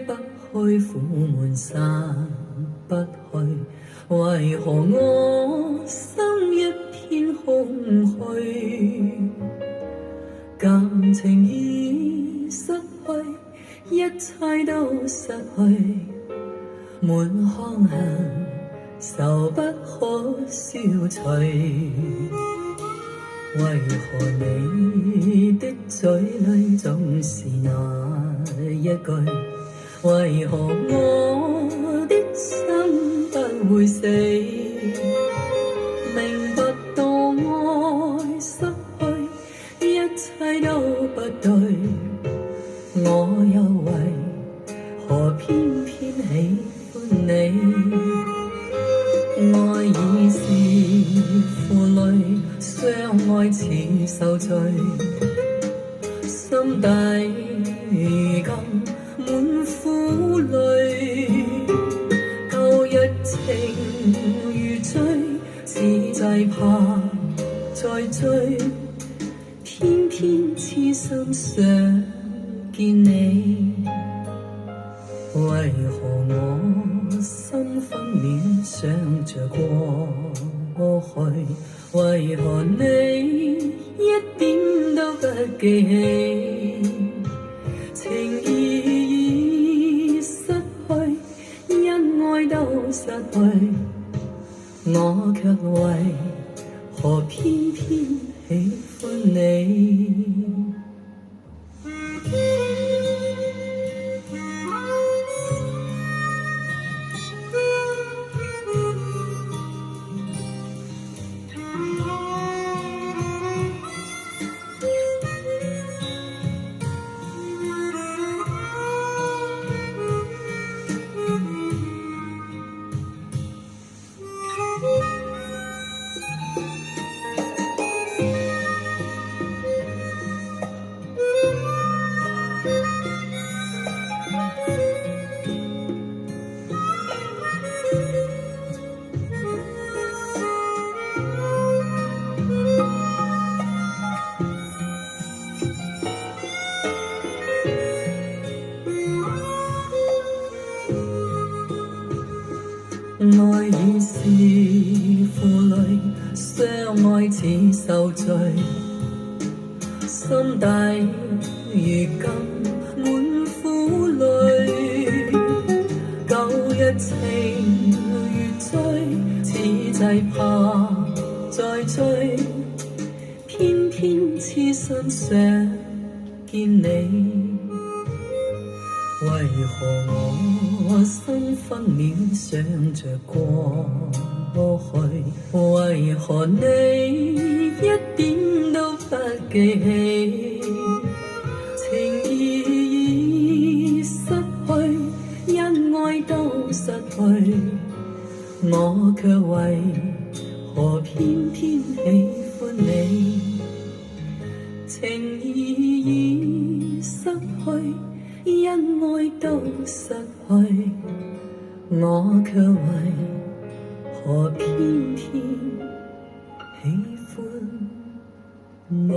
不去，苦悶散不去，為何我心一片空虛？感情已失去，一切都失去，滿腔恨愁不可消除。為何你的嘴裡總是那一句？為何我的心不會死？明白到愛失去，一切都不對，我又為何偏偏喜歡你？愛已是負累，相愛似受罪，心底如今滿苦淚。舊日情如醉，此際怕再追，偏偏痴心想見你。為何我心分秒想着過去？為何你一點都不記起？情義已失去，因愛都失去，我卻為何偏偏喜歡你？愛已是負累，相愛似受罪，心底如今滿苦淚。舊日情如醉，此際怕再追，偏偏痴心想見你。為何我心分秒想着過去？為何你一點都不記起？情義已失去，因愛都失去，我卻為何偏偏喜歡你？情義已失去，因愛都失去，我卻為何偏偏喜歡你？